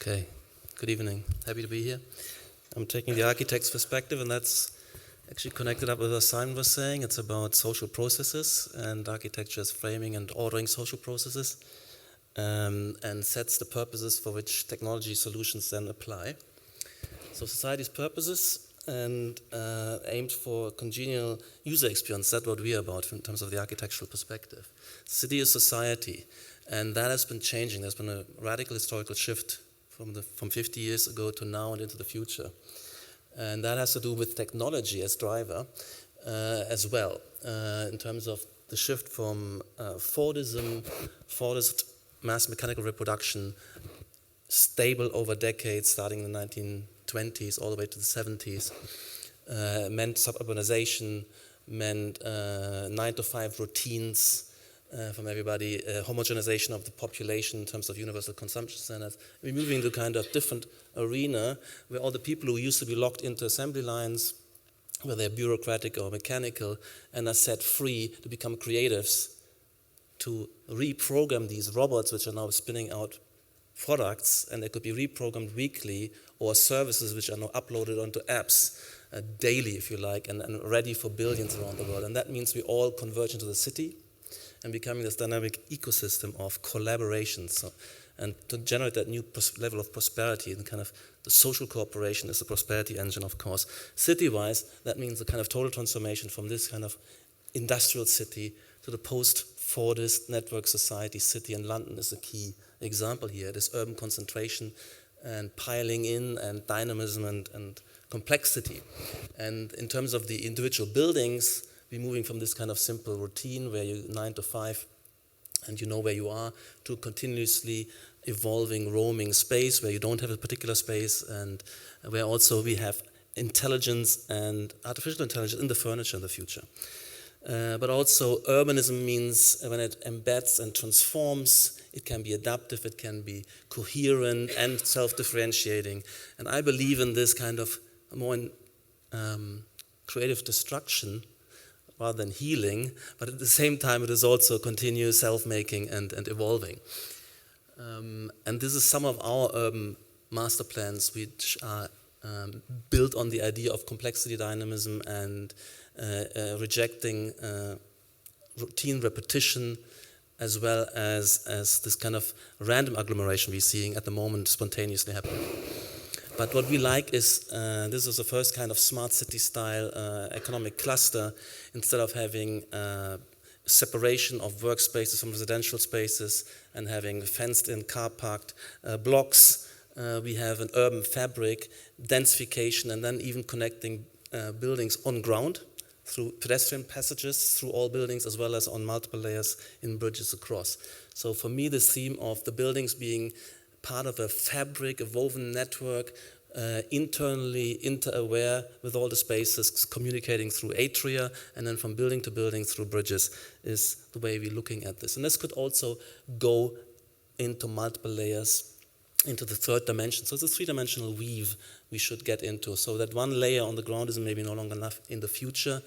Okay, good evening. Happy to be here. I'm taking the architect's perspective, and that's actually connected up with what Simon was saying. It's about social processes, and architecture is framing and ordering social processes, and sets the purposes for which technology solutions then apply. So society's purposes and aimed for congenial user experience. That's what we are about in terms of the architectural perspective. City is society, and that has been changing. There's been a radical historical shift from 50 years ago to now and into the future. And that has to do with technology as driver as well, in terms of the shift from Fordist mass mechanical reproduction, stable over decades, starting in the 1920s all the way to the 70s, meant suburbanization, meant 9-to-5 routines, from everybody, homogenization of the population in terms of universal consumption standards. We're moving to kind of different arena where all the people who used to be locked into assembly lines, whether they're bureaucratic or mechanical, and are set free to become creatives, to reprogram these robots which are now spinning out products, and they could be reprogrammed weekly, or services which are now uploaded onto apps daily, if you like, and ready for billions around the world. And that means we all converge into the city and becoming this dynamic ecosystem of collaboration. So, and to generate that new level of prosperity, and kind of the social cooperation is the prosperity engine, of course. City-wise, that means a kind of total transformation from this kind of industrial city to the post-Fordist network society city, and London is a key example here. This urban concentration and piling in and dynamism and complexity. And in terms of the individual buildings, we're moving from this kind of simple routine where you 9 to 5 and you know where you are, to continuously evolving, roaming space where you don't have a particular space, and where also we have intelligence and artificial intelligence in the furniture in the future. But also urbanism means when it embeds and transforms, it can be adaptive, it can be coherent and self-differentiating. And I believe in this kind of more creative destruction rather than healing, but at the same time it is also continuous self-making and evolving. And this is some of our urban master plans, which are built on the idea of complexity, dynamism, and rejecting routine repetition, as well as this kind of random agglomeration we're seeing at the moment spontaneously happening. But what we like is, this is the first kind of smart city style economic cluster. Instead of having separation of workspaces from residential spaces and having fenced in car parked blocks, we have an urban fabric, densification, and then even connecting buildings on ground through pedestrian passages through all buildings, as well as on multiple layers in bridges across. So for me, this theme of the buildings being part of a fabric, a woven network, internally inter-aware with all the spaces, communicating through atria, and then from building to building through bridges, is the way we're looking at this. And this could also go into multiple layers, into the third dimension. So it's a three-dimensional weave we should get into, so that one layer on the ground is maybe no longer enough in the future.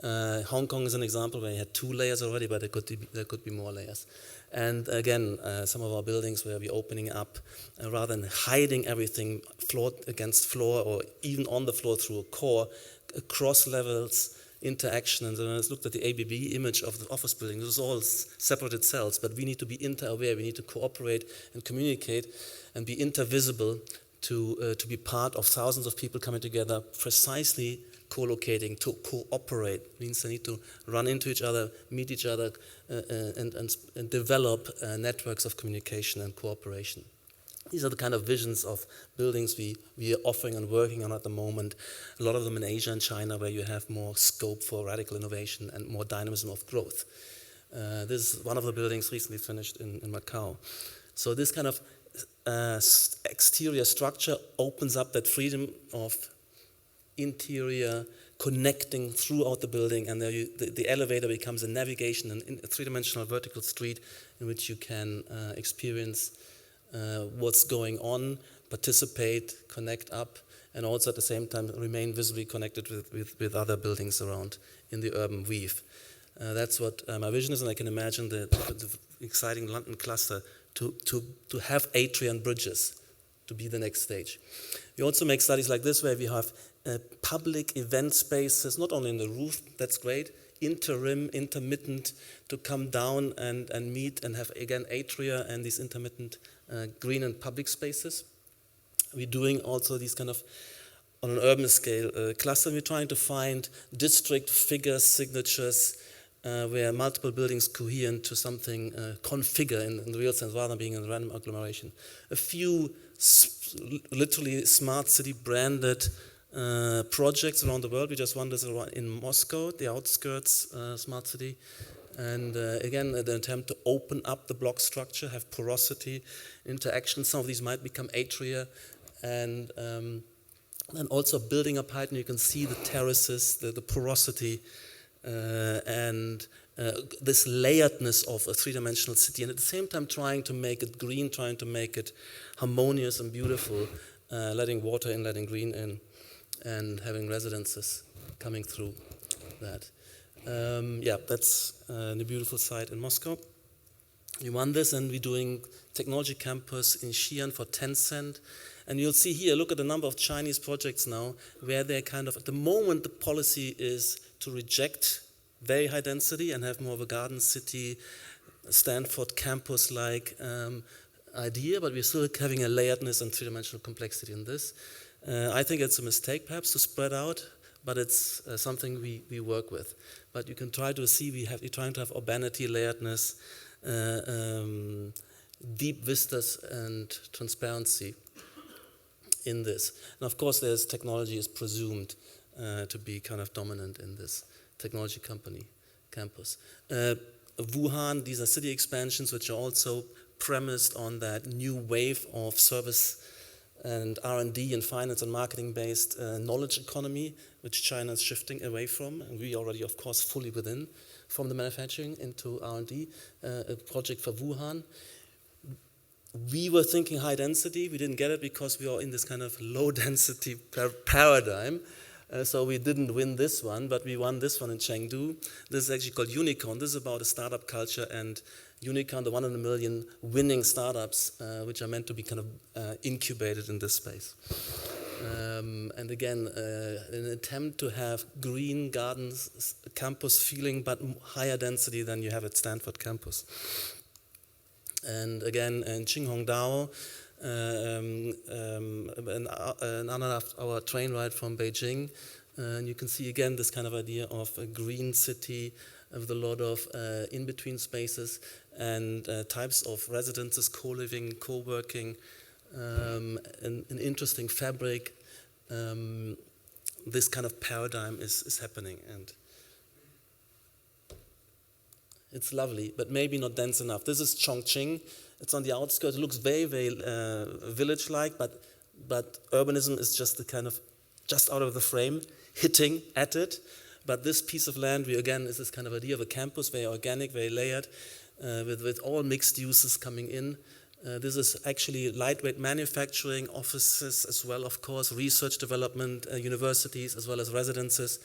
Hong Kong is an example where you had 2 layers already, but there could be more layers. And again, some of our buildings where we're opening up, rather than hiding everything floor against floor or even on the floor through a core, across levels, interaction. And then I looked at the ABB image of the office building. This is all separated cells, but we need to be inter-aware. We need to cooperate and communicate and be intervisible to be part of thousands of people coming together, precisely co-locating. To cooperate means they need to run into each other, meet each other, and develop networks of communication and cooperation. These are the kind of visions of buildings we are offering and working on at the moment. A lot of them in Asia and China, where you have more scope for radical innovation and more dynamism of growth. This is one of the buildings recently finished in Macau. So this kind of exterior structure opens up that freedom of interior connecting throughout the building, and the elevator becomes a navigation and a three-dimensional vertical street in which you can experience what's going on, participate, connect up, and also at the same time remain visibly connected with other buildings around in the urban weave. That's what my vision is, and I can imagine the exciting London cluster to have atria and bridges to be the next stage. We also make studies like this where we have public event spaces, not only in the roof, that's great, interim, intermittent, to come down and meet and have, again, atria and these intermittent green and public spaces. We're doing also these kind of, on an urban scale, cluster. We're trying to find district figures, signatures, where multiple buildings cohere into something, configure in the real sense, rather than being a random agglomeration. A few literally smart city branded projects around the world. We just won this in Moscow, the outskirts smart city. And again, the attempt to open up the block structure, have porosity, interaction. Some of these might become atria, and also building up height, and you can see the terraces, the porosity, and this layeredness of a three-dimensional city, and at the same time trying to make it green, trying to make it harmonious and beautiful, letting water in, letting green in, and having residences coming through that. Yeah, that's the beautiful site in Moscow. We won this, and we're doing technology campus in Xi'an for Tencent. And you'll see here, look at the number of Chinese projects now, where they're kind of, at the moment, the policy is to reject very high density and have more of a garden city, Stanford campus-like idea, but we're still having a layeredness and three-dimensional complexity in this. I think it's a mistake, perhaps, to spread out, but it's something we work with. But you can try to see, we're trying to have urbanity, layeredness, deep vistas, and transparency in this. And of course, there's technology is presumed to be kind of dominant in this technology company campus. Wuhan, these are city expansions which are also premised on that new wave of service and R&D and finance and marketing-based knowledge economy, which China is shifting away from, and we already, of course, fully within, from the manufacturing into R&D, a project for Wuhan. We were thinking high density. We didn't get it because we are in this kind of low density paradigm. So we didn't win this one, but we won this one in Chengdu. This is actually called Unicorn. This is about a startup culture, and Unicorn, the 1 in a million winning startups, which are meant to be kind of incubated in this space. And again, an attempt to have green gardens, campus feeling, but higher density than you have at Stanford campus. And again, in Qinghongdao, an hour train ride from Beijing, and you can see again this kind of idea of a green city with a lot of in-between spaces and types of residences, co-living, co-working, an interesting fabric. This kind of paradigm is happening, and it's lovely, but maybe not dense enough. This is Chongqing. It's on the outskirts. It looks very, very village-like, but urbanism is just the kind of just out of the frame, hitting at it. But this piece of land, again, is this kind of idea of a campus, very organic, very layered, with all mixed uses coming in. This is actually lightweight manufacturing, offices as well, of course, research development, universities, as well as residences,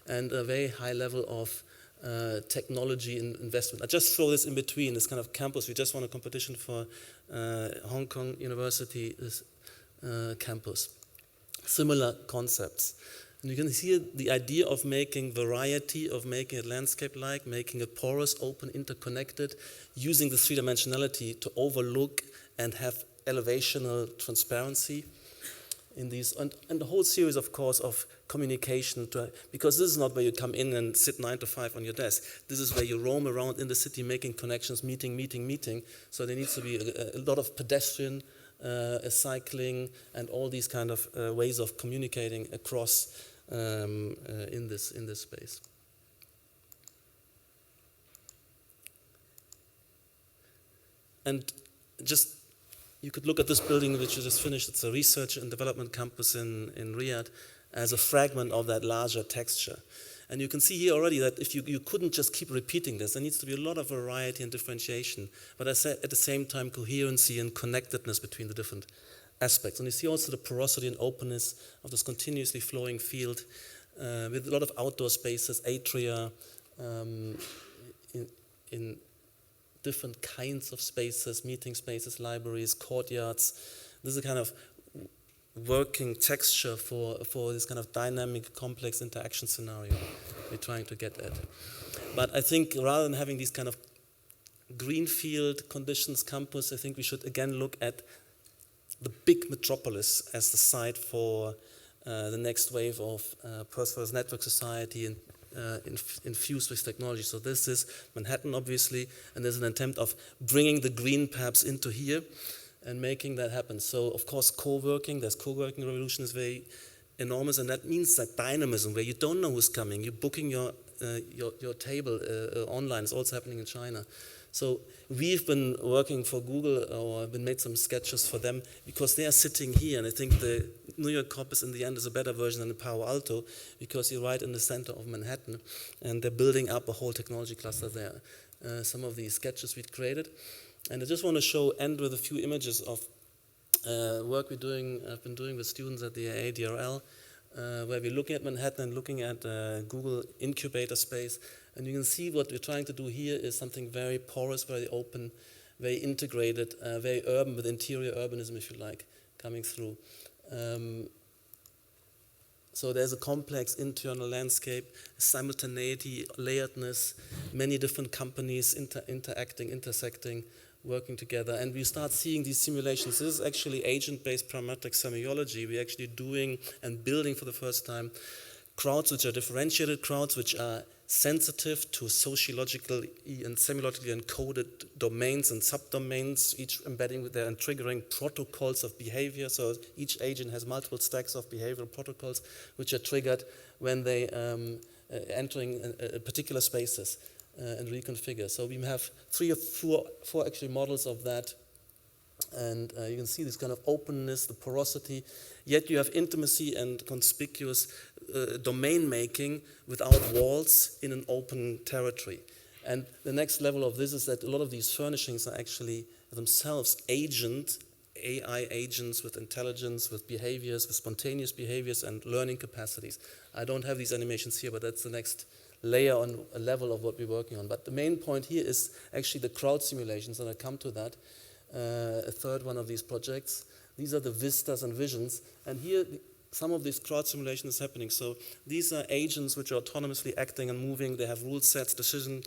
and a very high level of technology investment. I just throw this in between, this kind of campus. We just won a competition for Hong Kong University campus. Similar concepts. And you can see the idea of making variety, of making it landscape-like, making it porous, open, interconnected, using the three-dimensionality to overlook and have elevational transparency in these, and the whole series, of course, of communication, because this is not where you come in and sit 9 to 5 on your desk. This is where you roam around in the city, making connections, meeting. So there needs to be a lot of pedestrian, cycling, and all these kind of ways of communicating across in this space. And just, you could look at this building which you just finished. It's a research and development campus in Riyadh as a fragment of that larger texture. And you can see here already that if you couldn't just keep repeating this, there needs to be a lot of variety and differentiation, but at the same time coherency and connectedness between the different aspects. And you see also the porosity and openness of this continuously flowing field with a lot of outdoor spaces, atria, in different kinds of spaces, meeting spaces, libraries, courtyards. This is a kind of working texture for this kind of dynamic, complex interaction scenario we're trying to get at. But I think rather than having these kind of greenfield conditions campus, I think we should again look at the big metropolis as the site for the next wave of personalized network society and infused with technology. So this is Manhattan, obviously, and there's an attempt of bringing the green perhaps into here and making that happen. So, of course, co-working revolution is very enormous, and that means that dynamism, where you don't know who's coming, you're booking your table online, is also happening in China. So we've been working for Google, or been made some sketches for them, because they are sitting here, and I think the New York campus in the end is a better version than the Palo Alto, because you're right in the center of Manhattan, and they're building up a whole technology cluster there. Some of these sketches we've created, and I just want to end with a few images of work I've been doing with students at the ADRL, where we're looking at Manhattan and looking at Google incubator space. And you can see what we're trying to do here is something very porous, very open, very integrated, very urban, with interior urbanism, if you like, coming through. So there's a complex internal landscape, simultaneity, layeredness, many different companies interacting, intersecting, working together. And we start seeing these simulations. This is actually agent-based parametric semiology. We're actually doing and building for the first time crowds which are differentiated crowds, which are sensitive to sociologically and semiologically encoded domains and subdomains, each embedding with their and triggering protocols of behavior. So each agent has multiple stacks of behavioral protocols which are triggered when they entering particular spaces and reconfigure. So we have 3 or 4 actually models of that. And you can see this kind of openness, the porosity, yet you have intimacy and conspicuous domain making without walls in an open territory. And the next level of this is that a lot of these furnishings are actually themselves AI agents with intelligence, with behaviors, with spontaneous behaviors and learning capacities. I don't have these animations here, but that's the next layer on a level of what we're working on. But the main point here is actually the crowd simulations, and I come to that. A third one of these projects. These are the vistas and visions, and here some of this crowd simulation is happening. So these are agents which are autonomously acting and moving. They have rule sets, decision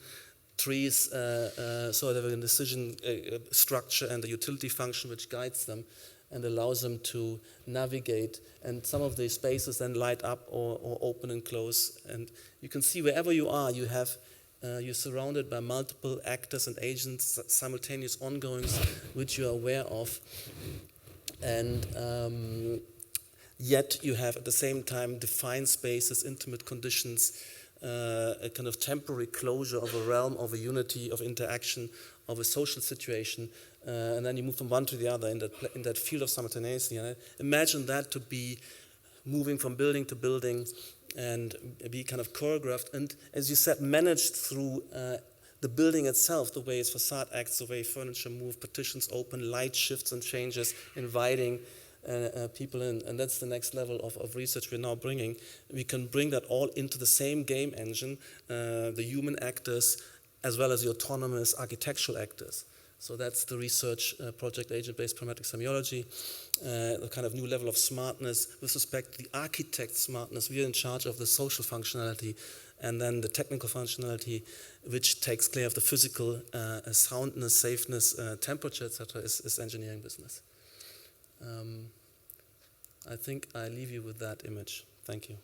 trees, so they have a decision structure and a utility function which guides them and allows them to navigate. And some of these spaces then light up or open and close. And you can see wherever you are, you're surrounded by multiple actors and agents, simultaneous ongoings, which you are aware of. And yet you have at the same time defined spaces, intimate conditions, a kind of temporary closure of a realm, of a unity, of interaction, of a social situation. And then you move from one to the other in that field of simultaneity. And I imagine that to be moving from building to building, and be kind of choreographed and, as you said, managed through the building itself, the way its facade acts, the way furniture move, partitions open, light shifts and changes, inviting people in. And that's the next level of research we're now bringing. We can bring that all into the same game engine, the human actors as well as the autonomous architectural actors. So that's the research project, agent-based parametric semiology, the kind of new level of smartness with respect to the architect smartness. We are in charge of the social functionality, and then the technical functionality, which takes care of the physical soundness, safeness, temperature, etc., is engineering business. I think I leave you with that image. Thank you.